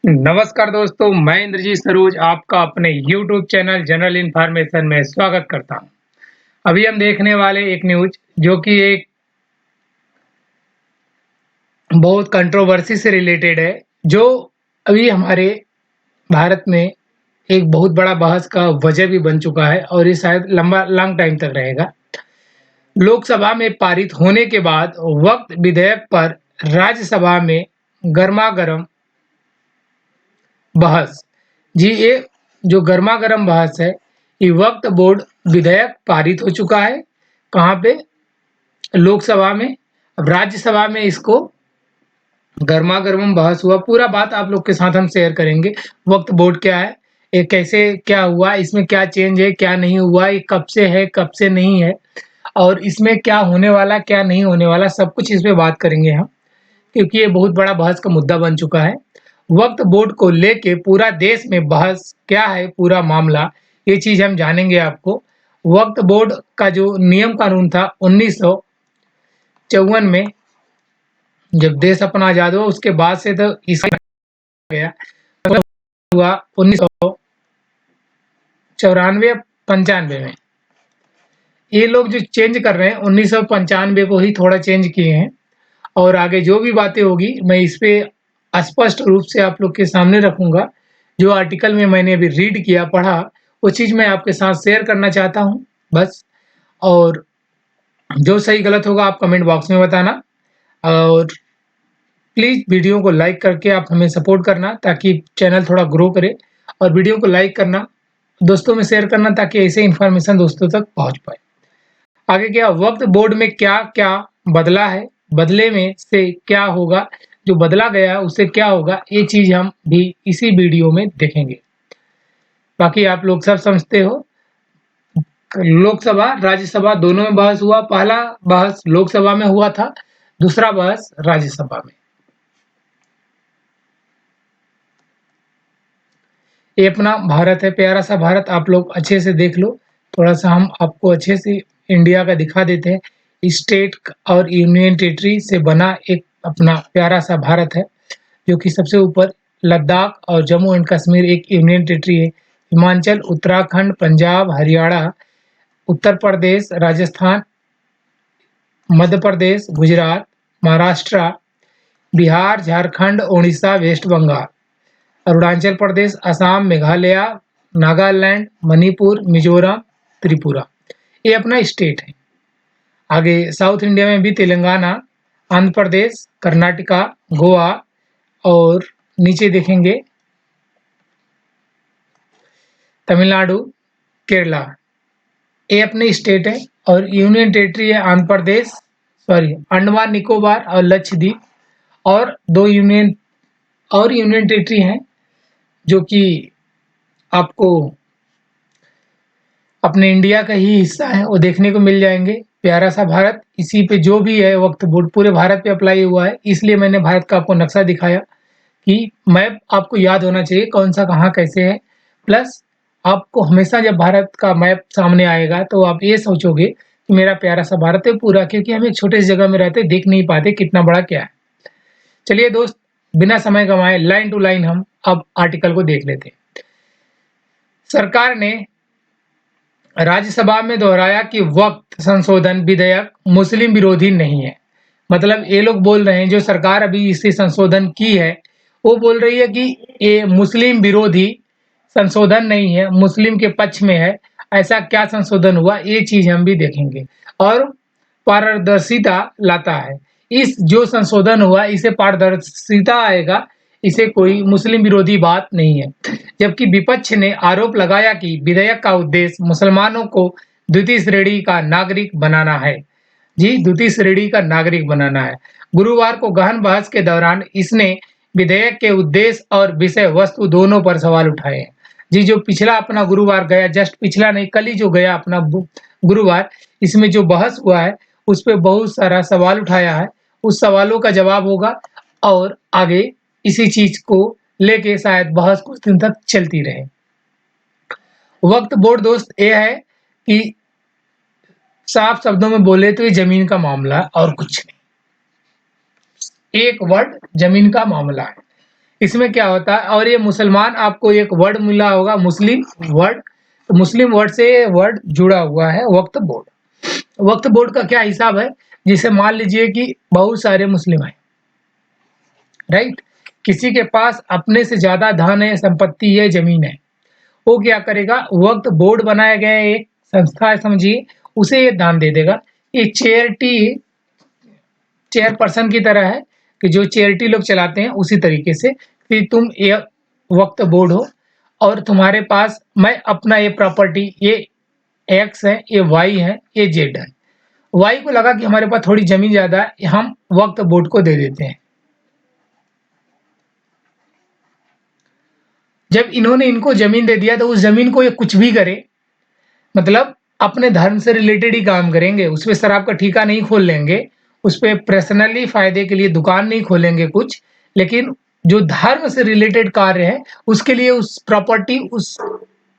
नमस्कार दोस्तों, मैं इंद्रजीत सरोज आपका अपने YouTube चैनल जनरल इन्फॉर्मेशन में स्वागत करता हूं। अभी हम देखने वाले एक न्यूज जो कि एक बहुत कंट्रोवर्सी से रिलेटेड है, जो अभी हमारे भारत में एक बहुत बड़ा बहस का वजह भी बन चुका है और ये शायद लॉन्ग टाइम तक रहेगा। लोकसभा में पारित होने के बाद वक्फ विधेयक पर राज्यसभा में गर्मागरम बहस। जी, ये जो गर्मा-गर्म बहस है, ये वक्फ बोर्ड विधेयक पारित हो चुका है। कहाँ पे? लोकसभा में। अब राज्यसभा में इसको गर्मा-गर्म बहस हुआ। पूरा बात आप लोग के साथ हम शेयर करेंगे। वक्फ बोर्ड क्या है? ये कैसे क्या हुआ? इसमें क्या चेंज है, क्या नहीं हुआ? ये कब से है, कब से नहीं है? और इसमें क्या होने वाला, क्या नहीं होने वाला, सब कुछ इस पे बात करेंगे हम। क्योंकि ये बहुत बड़ा बहस का मुद्दा बन चुका है। वक्फ बोर्ड को लेके पूरा देश में बहस क्या है, पूरा मामला, ये चीज़ हम जानेंगे आपको। वक्फ बोर्ड का जो नियम कानून था 1954 में, जब देश अपना आज़ाद हुआ उसके बाद से तो इसका गया हुआ 1994-95 में। ये लोग जो चेंज कर रहे हैं 1995 को ही थोड़ा चेंज किए हैं और आगे जो भी बातें होगी मैं इस पे स्पष्ट रूप से आप लोग के सामने रखूँगा। जो आर्टिकल में मैंने अभी रीड किया, पढ़ा, वो चीज़ मैं आपके साथ शेयर करना चाहता हूँ बस। और जो सही गलत होगा आप कमेंट बॉक्स में बताना और प्लीज़ वीडियो को लाइक करके आप हमें सपोर्ट करना ताकि चैनल थोड़ा ग्रो करे और वीडियो को लाइक करना, दोस्तों में शेयर करना ताकि ऐसे इन्फॉर्मेशन दोस्तों तक पहुँच पाए। आगे क्या वक्फ बोर्ड में क्या-क्या बदला है, बदले में से क्या होगा, जो बदला गया है उससे क्या होगा, ये चीज़ हम भी इसी वीडियो में देखेंगे। बाकी आप लोग सब समझते हो, लोकसभा, राज्यसभा दोनों में बहस हुआ। पहला बहस लोकसभा में हुआ था, दूसरा बहस राज्यसभा में। ये अपना भारत है, प्यारा सा भारत, आप लोग अच्छे से देख लो। थोड़ा-सा हम आपको अच्छे से इंडिया का दिखा देते हैं। स्टेट और यूनियन टेरिटरी से बना एक अपना प्यारा सा भारत है, जो कि सबसे ऊपर लद्दाख और जम्मू एंड कश्मीर एक यूनियन टेरिटरी है। हिमाचल, उत्तराखंड, पंजाब, हरियाणा, उत्तर प्रदेश, राजस्थान, मध्य प्रदेश, गुजरात, महाराष्ट्र, बिहार, झारखंड, ओडिशा, वेस्ट बंगाल, अरुणाचल प्रदेश, असम, मेघालय, नागालैंड, मणिपुर, मिजोरम, त्रिपुरा, ये अपना स्टेट है। आगे साउथ इंडिया में भी तेलंगाना, आंध्र प्रदेश, कर्नाटका, गोवा और नीचे देखेंगे तमिलनाडु, केरला, ये अपने स्टेट है। और यूनियन टेरिटरी है आंध्र प्रदेश, अंडमान निकोबार और लक्षद्वीप। और दो यूनियन टेरिटरी हैं जो कि आपको अपने इंडिया का ही हिस्सा है, वो देखने को मिल जाएँगे। प्यारा सा भारत, इसी पे जो भी है वक्फ बोर्ड पूरे भारत पे अप्लाई हुआ है, इसलिए मैंने भारत का आपको नक्शा दिखाया कि मैप आपको याद होना चाहिए कौन-सा कहाँ कैसे है। प्लस आपको हमेशा जब भारत का मैप सामने आएगा तो आप ये सोचोगे कि मेरा प्यारा सा भारत है पूरा, क्योंकि हम एक छोटे सी जगह में रहते देख नहीं पाते कितना बड़ा क्या है। चलिए दोस्त, बिना समय गँवाए लाइन टू लाइन हम अब आर्टिकल को देख लेते हैं। सरकार ने राज्यसभा में दोहराया कि वक्फ संशोधन विधेयक मुस्लिम विरोधी नहीं है। मतलब ये लोग बोल रहे हैं, जो सरकार अभी इसे संशोधन की है, वो बोल रही है कि ये मुस्लिम विरोधी संशोधन नहीं है, मुस्लिम के पक्ष में है। ऐसा क्या संशोधन हुआ, ये चीज़ हम भी देखेंगे और पारदर्शिता लाता है। इस जो संशोधन हुआ, इससे पारदर्शिता आएगा, इसे कोई मुस्लिम विरोधी बात नहीं है। जबकि विपक्ष ने आरोप लगाया कि विधेयक का उद्देश्य मुसलमानों को द्वितीय श्रेणी का नागरिक बनाना है। जी, द्वितीय श्रेणी का नागरिक बनाना है। गुरुवार को गहन बहस के दौरान इसने विधेयक के उद्देश्य और विषय वस्तु दोनों पर सवाल उठाए हैं। जी, जो पिछला अपना गुरुवार गया, जस्ट पिछला नहीं, कल ही जो गया अपना गुरुवार, इसमें जो बहस हुआ है, उस पे बहुत सारा सवाल उठाया है। उस सवालों का जवाब होगा और आगे इसी चीज़ को लेके शायद बहस कुछ दिन तक चलती रहे। वक़्त बोर्ड दोस्त ये है कि साफ शब्दों में बोले तो ये ज़मीन का मामला है और कुछ नहीं। एक वर्ड ज़मीन का मामला है। इसमें क्या होता है, और ये मुसलमान आपको एक वर्ड मिला होगा मुस्लिम वर्ड, तो मुस्लिम वर्ड से ये वर्ड जुड़ा हुआ है वक्फ बोर्ड। वक्फ बोर्ड का क्या हिसाब है, जिसे मान लीजिए कि बहुत सारे मुस्लिम हैं, राइट, किसी के पास अपने से ज्यादा धन है, संपत्ति है, जमीन है, वो क्या करेगा, वक्फ बोर्ड बनाया गया है, एक संस्था है समझिए, उसे ये दान दे देगा। ये चैरिटी चेयरपर्सन की तरह है, कि जो चैरिटी लोग चलाते हैं उसी तरीके से, कि तुम ये वक्फ बोर्ड हो और तुम्हारे पास मैं अपना ये प्रॉपर्टी, ये एक्स है, ये वाई है, ये जेड है। वाई को लगा कि हमारे पास थोड़ी जमीन ज्यादा है, हम वक्फ बोर्ड को दे देते हैं। जब इन्होंने इनको जमीन दे दिया तो उस जमीन को ये कुछ भी करे, मतलब अपने धर्म से रिलेटेड ही काम करेंगे, उसपे शराब का ठेका नहीं खोल लेंगे, उसपे पर्सनली फायदे के लिए दुकान नहीं खोलेंगे कुछ, लेकिन जो धर्म से रिलेटेड कार्य है उसके लिए उस प्रॉपर्टी, उस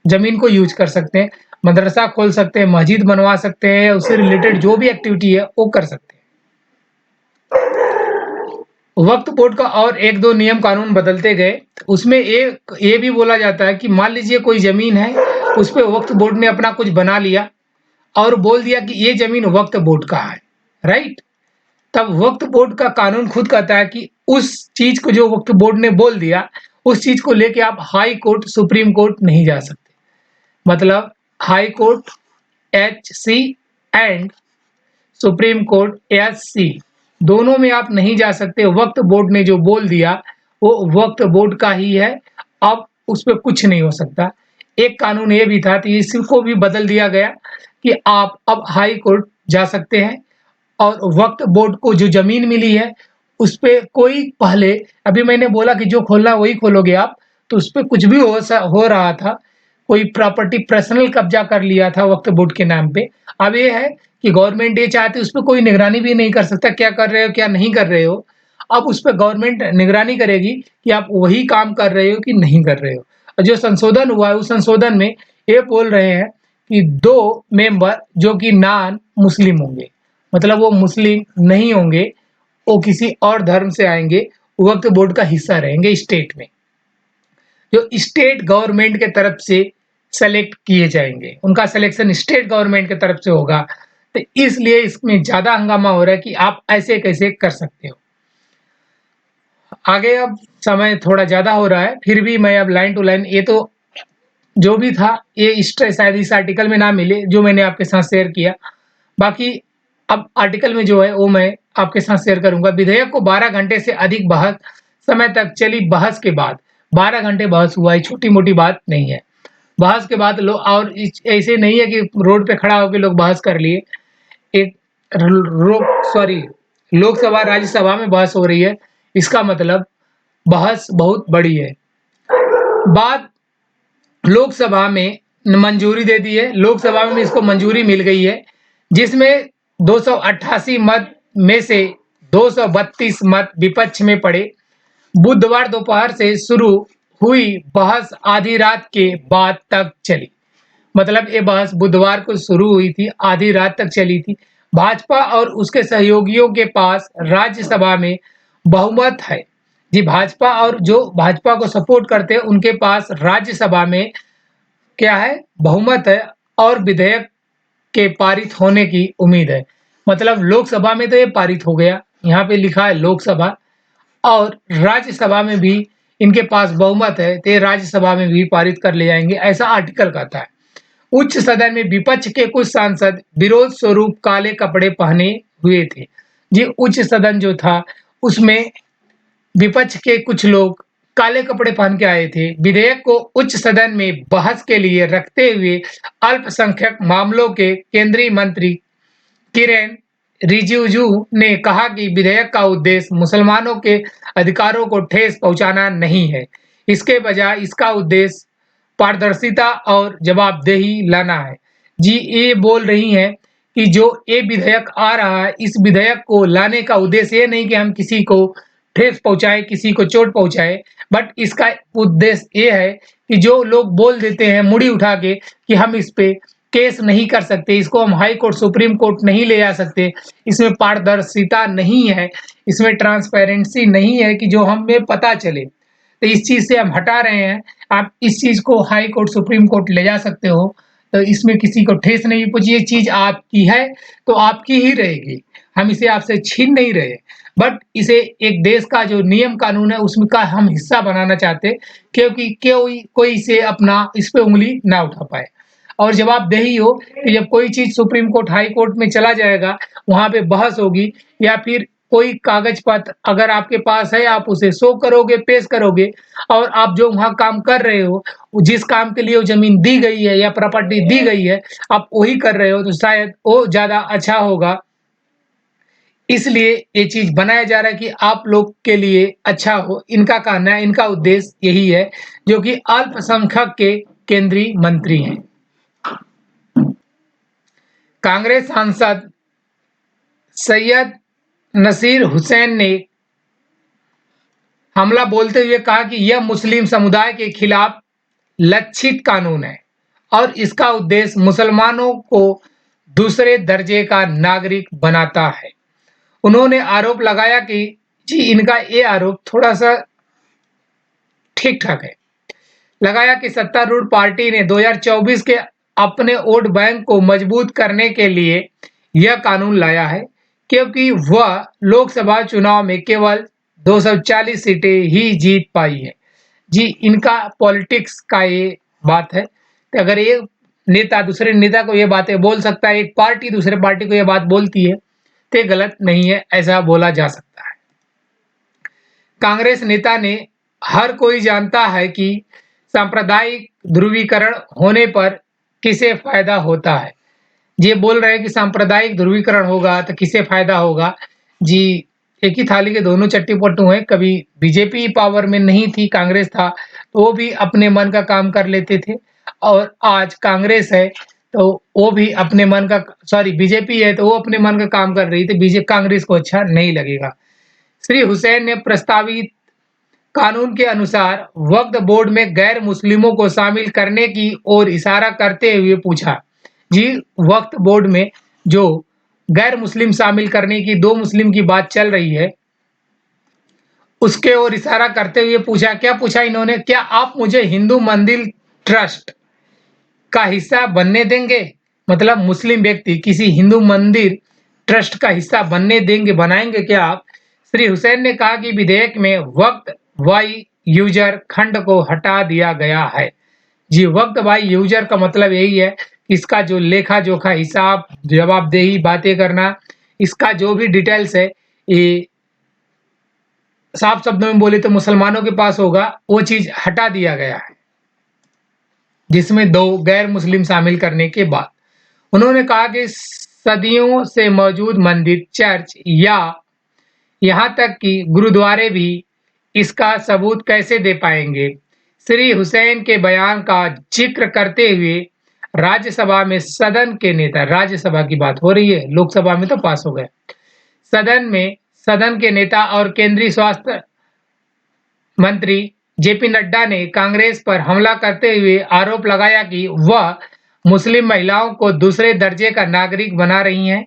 जमीन को यूज कर सकते हैं, मदरसा खोल सकते हैं, मस्जिद बनवा सकते हैं, उससे रिलेटेड जो भी एक्टिविटी है वो कर सकते हैं। वक्फ बोर्ड का और एक दो नियम कानून बदलते गए, उसमें एक ये भी बोला जाता है कि मान लीजिए कोई जमीन है, उस पे वक्फ बोर्ड ने अपना कुछ बना लिया और बोल दिया कि ये जमीन वक्फ बोर्ड का है, राइट, तब वक्फ बोर्ड का कानून खुद कहता है कि उस चीज को जो वक्फ बोर्ड ने बोल दिया, उस चीज को लेके आप हाई कोर्ट, सुप्रीम कोर्ट नहीं जा सकते। मतलब high court HC and supreme court SC, दोनों में आप नहीं जा सकते। वक्फ बोर्ड ने जो बोल दिया वो वक्फ बोर्ड का ही है, अब उस पर कुछ नहीं हो सकता। एक कानून ये भी था, तो इसको भी बदल दिया गया कि आप अब हाई कोर्ट जा सकते हैं, और वक्फ बोर्ड को जो जमीन मिली है उस पे कोई पहले, अभी मैंने बोला कि जो खोलना वही खोलोगे आप, तो उस पे कुछ भी हो रहा था, कोई प्रॉपर्टी पर्सनल कब्जा कर लिया था वक्फ बोर्ड के नाम पे। अब ये है कि गवर्नमेंट ये चाहती है, उस पे कोई निगरानी भी नहीं कर सकता क्या कर रहे हो क्या नहीं कर रहे हो। अब उस पे गवर्नमेंट निगरानी करेगी कि आप वही काम कर रहे हो कि नहीं कर रहे हो। और जो संशोधन हुआ है उस संशोधन में ये बोल रहे हैं कि 2 मेंबर जो कि नॉन मुस्लिम होंगे, मतलब वो मुस्लिम नहीं होंगे, वो किसी और धर्म से आएंगे, वक्फ बोर्ड का हिस्सा रहेंगे स्टेट में, जो स्टेट गवर्नमेंट के तरफ से सेलेक्ट किए जाएंगे, उनका सिलेक्शन स्टेट गवर्नमेंट की तरफ से होगा। तो इसलिए इसमें ज्यादा हंगामा हो रहा है कि आप ऐसे कैसे कर सकते हो। आगे अब समय थोड़ा ज्यादा हो रहा है, फिर भी मैं अब लाइन टू लाइन, ये तो जो भी था ये शायद इस आर्टिकल में ना मिले जो मैंने आपके साथ शेयर किया, बाकी अब आर्टिकल में जो है वो मैं आपके साथ शेयर करूंगा। विधेयक को 12 घंटे से अधिक बहस समय तक चली बहस के बाद, 12 घंटे बहस हुआ है, छोटी मोटी बात नहीं है। बहस के बाद लोग, और ऐसे नहीं है कि रोड पे खड़ा होकर लोग बहस कर लिए, एक सॉरी, लोकसभा राज्यसभा में बहस हो रही है, इसका मतलब बहस बहुत बड़ी है। बात लोकसभा में मंजूरी दे दी है, लोकसभा में इसको मंजूरी मिल गई है, जिसमें 288 मत में से 232 मत विपक्ष में पड़े। बुधवार दोपहर से शुरू हुई बहस आधी रात के बाद तक चली, मतलब ये बहस बुधवार को शुरू हुई थी, आधी रात तक चली थी। भाजपा और उसके सहयोगियों के पास राज्यसभा में बहुमत है। जी, भाजपा और जो भाजपा को सपोर्ट करते हैं उनके पास राज्यसभा में क्या है, बहुमत है, और विधेयक के पारित होने की उम्मीद है। मतलब लोकसभा में तो ये पारित हो गया, यहाँ पे लिखा है लोकसभा, और राज्यसभा में भी इनके पास बहुमत है, तो ये राज्यसभा में भी पारित कर ले जाएंगे, ऐसा आर्टिकल कहता है। उच्च सदन में विपक्ष के कुछ सांसद विरोध स्वरूप काले कपड़े पहने हुए थे। जी, उच्च सदन जो था उसमें विपक्ष के कुछ लोग काले कपड़े पहन के आए थे। विधेयक को उच्च सदन में बहस के लिए रखते हुए अल्पसंख्यक मामलों के केंद्रीय मंत्री किरेन रिजिजू ने कहा कि विधेयक का उद्देश्य मुसलमानों के अधिकारों को ठेस पहुंचाना नहीं है, इसके बजाय इसका उद्देश्य पारदर्शिता और जवाबदेही लाना है। जी, ये बोल रही हैं कि जो ये विधेयक आ रहा है, इस विधेयक को लाने का उद्देश्य ये नहीं कि हम किसी को ठेस पहुंचाए, किसी को चोट पहुंचाए, बट इसका उद्देश्य ये है कि जो लोग बोल देते हैं मुड़ी उठा के कि हम इस पे केस नहीं कर सकते, इसको हम हाई कोर्ट, सुप्रीम कोर्ट नहीं ले जा सकते, इसमें पारदर्शिता नहीं है, इसमें ट्रांसपेरेंसी नहीं है कि जो हमें पता चले, तो इस चीज़ से हम हटा रहे हैं। आप इस चीज़ को हाई कोर्ट, सुप्रीम कोर्ट ले जा सकते हो, तो इसमें किसी को ठेस नहीं पहुँची। ये चीज़ आपकी है, तो आपकी ही रहेगी। हम इसे आपसे छीन नहीं रहे, बट इसे एक देश का जो नियम कानून है उसमें का हम हिस्सा बनाना चाहते, क्योंकि कोई कोई इसे अपना इस पे उँगली ना उठा पाए। और जवाबदेही हो कि जब कोई चीज़ सुप्रीम कोर्ट, हाई कोर्ट में चला जाएगा, वहाँ पे बहस होगी, या फिर कोई कागज पत्र अगर आपके पास है, आप उसे शो करोगे, पेश करोगे, और आप जो वहाँ काम कर रहे हो, जिस काम के लिए वो ज़मीन दी गई है या प्रॉपर्टी दी गई है, आप वही कर रहे हो, तो शायद वो ज़्यादा अच्छा होगा। इसलिए ये चीज़ बनाया जा रहा है कि आप लोग के लिए अच्छा हो। इनका कहना है, इनका उद्देश्य यही है, जो कि अल्पसंख्यक के केंद्रीय मंत्री हैं। कांग्रेस सांसद सैयद नसीर हुसैन ने हमला बोलते हुए कहा कि यह मुस्लिम समुदाय के खिलाफ लक्षित कानून है और इसका उद्देश्य मुसलमानों को दूसरे दर्जे का नागरिक बनाता है। उन्होंने आरोप लगाया कि जी, इनका ये आरोप थोड़ा-सा ठीक-ठाक है। लगाया कि सत्तारूढ़ पार्टी ने 2024 के अपने वोट बैंक को मजबूत करने के लिए यह कानून लाया है, क्योंकि वह लोकसभा चुनाव में केवल 240 सीटें ही जीत पाई है। जी, इनका पॉलिटिक्स का ये बात है कि अगर एक नेता दूसरे नेता को ये बातें बोल सकता है, एक पार्टी दूसरे पार्टी को ये बात बोलती है, तो ये गलत नहीं है, ऐसा बोला जा सकता है। कांग्रेस नेता ने हर कोई जानता है कि सांप्रदायिक ध्रुवीकरण होने पर किसे फायदा होता है। ये बोल रहे हैं कि सांप्रदायिक ध्रुवीकरण होगा तो किसे फायदा होगा। जी, एक ही थाली के दोनों चट्टी-पट्टू हैं। कभी बीजेपी पावर में नहीं थी, कांग्रेस था, तो वो भी अपने मन का काम कर लेते थे, और आज कांग्रेस है, तो वो भी अपने मन का, सॉरी, बीजेपी है तो वो अपने मन का काम कर रही थी। कांग्रेस को अच्छा नहीं लगेगा। श्री हुसैन ने प्रस्तावित कानून के अनुसार वक्फ बोर्ड में गैर मुस्लिमों को शामिल करने की ओर इशारा करते हुए पूछा। जी, वक्फ बोर्ड में जो गैर मुस्लिम शामिल करने की, 2 मुस्लिम की बात चल रही है, उसके ओर इशारा करते हुए पूछा। क्या पूछा इन्होंने? क्या आप मुझे हिंदू मंदिर ट्रस्ट का हिस्सा बनने देंगे? मतलब मुस्लिम व्यक्ति किसी हिंदू मंदिर ट्रस्ट का हिस्सा बनने देंगे, बनाएंगे क्या आप? श्री हुसैन ने कहा कि विधेयक में वक्फ बाई यूजर खंड को हटा दिया गया है। जी, वक्फ बाई यूजर का मतलब यही है कि इसका जो लेखा-जोखा, हिसाब, जवाबदेही, बातें करना, इसका जो भी डिटेल्स है, ये साफ शब्दों में बोले तो मुसलमानों के पास होगा, वो चीज़ हटा दिया गया है, जिसमें 2 गैर मुस्लिम शामिल करने के बाद। उन्होंने कहा कि सदियों से मौजूद मंदिर, चर्च या यहाँ तक कि गुरुद्वारे भी इसका सबूत कैसे दे पाएंगे? श्री हुसैन के बयान का जिक्र करते हुए राज्यसभा में सदन के नेता, राज्यसभा की बात हो रही है, लोकसभा में तो पास हो गया। सदन के नेता और केंद्रीय स्वास्थ्य मंत्री जेपी नड्डा ने कांग्रेस पर हमला करते हुए आरोप लगाया कि वह मुस्लिम महिलाओं को दूसरे दर्जे का नागरिक बना रही हैं।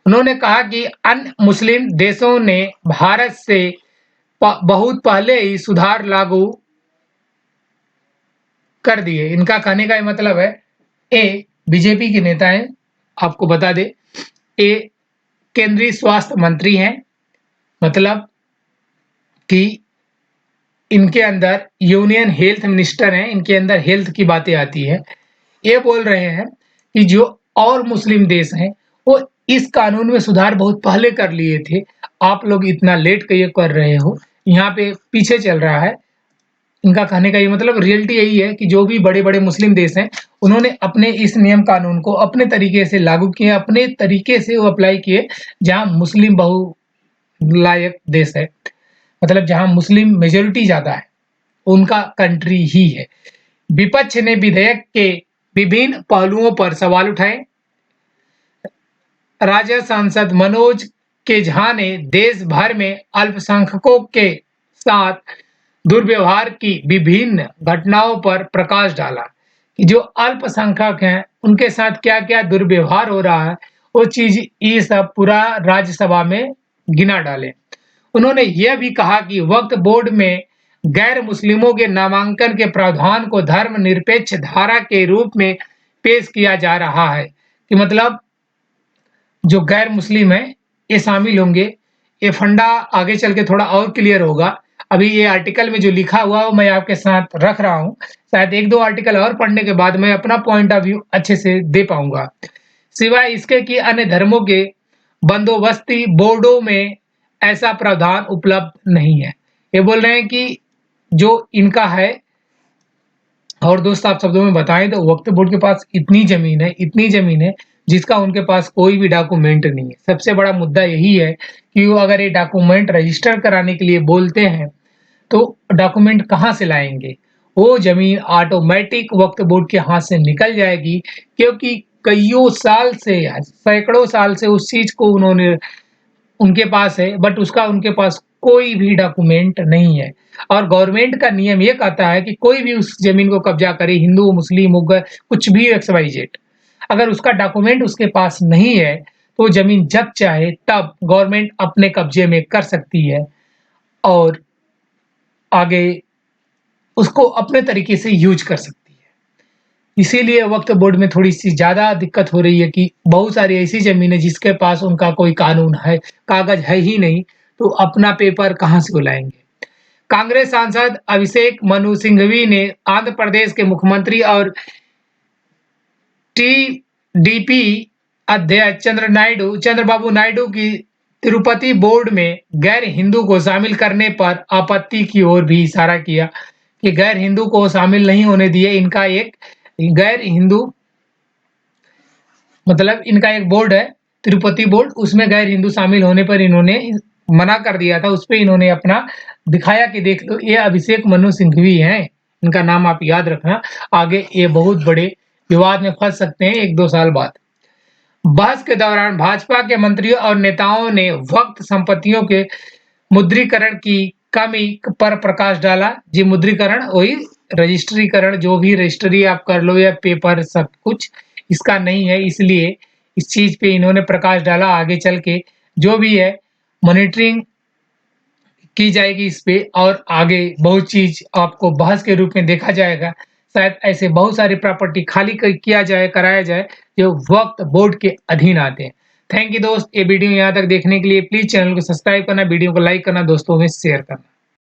उन्होंने कहा कि अन्य मुस्लिम देशों ने भारत से बहुत पहले ही सुधार लागू कर दिए। इनका कहने का ये मतलब है, ए बीजेपी के नेता हैं, आपको बता दें, ए केंद्रीय स्वास्थ्य मंत्री हैं, मतलब कि इनके अंदर यूनियन हेल्थ मिनिस्टर हैं, इनके अंदर हेल्थ की बातें आती हैं। ये बोल रहे हैं कि जो और मुस्लिम देश हैं, वो इस कानून में सुधार बहुत पहले कर लिए थे, आप लोग इतना लेट ये कर रहे हो, यहाँ पे पीछे चल रहा है। इनका कहने का ये मतलब रियलिटी यही है कि जो भी बड़े-बड़े मुस्लिम देश हैं, उन्होंने अपने इस नियम कानून को अपने तरीके से लागू किए, अपने तरीके से वो अप्लाई किए, जहाँ मुस्लिम बहुलायक देश है, मतलब जहाँ मुस्लिम मेजॉरिटी ज़्यादा है, उनका कंट्री ही है। विपक्ष ने विधेयक के विभिन्न पहलुओं पर सवाल उठाए। राजद सांसद मनोज के झा ने देश भर में अल्पसंख्यकों के साथ दुर्व्यवहार की विभिन्न घटनाओं पर प्रकाश डाला कि जो अल्पसंख्यक हैं, उनके साथ क्या-क्या दुर्व्यवहार हो रहा है, वो चीज़ ये सब पूरा राज्यसभा में गिना डाले। उन्होंने यह भी कहा कि वक्फ बोर्ड में गैर मुस्लिमों के नामांकन के प्रावधान को धर्मनिरपेक्ष धारा के रूप में पेश किया जा रहा है कि मतलब जो गैर मुस्लिम है ये शामिल होंगे। ये फंडा आगे चल के थोड़ा और क्लियर होगा। अभी ये आर्टिकल में जो लिखा हुआ वो मैं आपके साथ रख रहा हूँ। शायद 1-2 आर्टिकल और पढ़ने के बाद मैं अपना पॉइंट ऑफ व्यू अच्छे से दे पाऊँगा। सिवाय इसके कि अन्य धर्मों के बंदोबस्ती बोर्डों में ऐसा प्रावधान उपलब्ध नहीं है। ये बोल रहे हैं कि जो इनका है, और दोस्त आप शब्दों में बताएं तो वक्फ बोर्ड के पास इतनी ज़मीन है जिसका उनके पास कोई भी डॉक्यूमेंट नहीं है। सबसे बड़ा मुद्दा यही है कि वो अगर ये डॉक्यूमेंट रजिस्टर कराने के लिए बोलते हैं तो डॉक्यूमेंट कहाँ से लाएँगे? वो ज़मीन ऑटोमैटिक वक्फ बोर्ड के हाथ से निकल जाएगी, क्योंकि कइयों साल से सैकड़ों साल से उस चीज़ को उनके पास है, बट उसका उनके पास कोई भी डॉक्यूमेंट नहीं है। और गवर्नमेंट का नियम ये कहता है कि कोई भी उस ज़मीन को कब्ज़ा करे, हिंदू, मुस्लिम हो गए, कुछ भी एक्स, वाई, ज़ेड, अगर उसका डॉक्यूमेंट उसके पास नहीं है, तो ज़मीन जब चाहे तब गवर्नमेंट अपने कब्ज़े में कर सकती है और आगे उसको अपने तरीके से यूज़ कर सकती है। इसीलिए वक्फ बोर्ड में थोड़ी-सी ज़्यादा दिक्कत हो रही है कि बहुत सारी ऐसी ज़मीनें जिसके पास उनका कोई कानून है, कागज़ है ही नहीं, तो अपना पेपर कहाँ से वो लाएँगे? कांग्रेस सांसद अभिषेक मनु सिंघवी ने आंध्र प्रदेश के मुख्यमंत्री और टीडीपी अध्यक्ष चंद्रबाबू नायडू की तिरुपति बोर्ड में गैर हिंदू को शामिल करने पर आपत्ति की ओर भी इशारा किया कि गैर हिंदू को शामिल नहीं होने दिए। इनका एक गैर हिंदू मतलब इनका एक बोर्ड है, तिरुपति बोर्ड, उसमें गैर हिंदू शामिल होने पर इन्होंने मना कर दिया था। उसपे इन्होंने अपना दिखाया कि देख लो, ये अभिषेक मनु सिंघवी हैं, इनका नाम आप याद रखना। आगे ये बहुत बड़े विवाद में फंस सकते हैं 1-2 साल बाद। बहस के दौरान भाजपा के मंत्रियों और नेताओं ने वक्फ संपत्तियों के मुद्रीकरण की कमी पर प्रकाश डाला। जी, मुद्रीकरण वही रजिस्ट्रीकरण, जो भी रजिस्ट्री आप कर लो या पेपर सब कुछ इसका नहीं है, इसलिए इस चीज़ पे इन्होंने प्रकाश डाला। आगे चल के जो भी है मॉनिटरिंग की जाएगी इस पे, और आगे बहुत चीज़ आपको बहस के रूप में देखा जाएगा। शायद ऐसे बहुत सारी प्रॉपर्टी खाली कराया जाए जो वक्फ बोर्ड के अधीन आते हैं। थैंक यू दोस्त, ये वीडियो यहाँ तक देखने के लिए प्लीज़ चैनल को सब्सक्राइब करना, वीडियो को लाइक करना, दोस्तों में शेयर करना।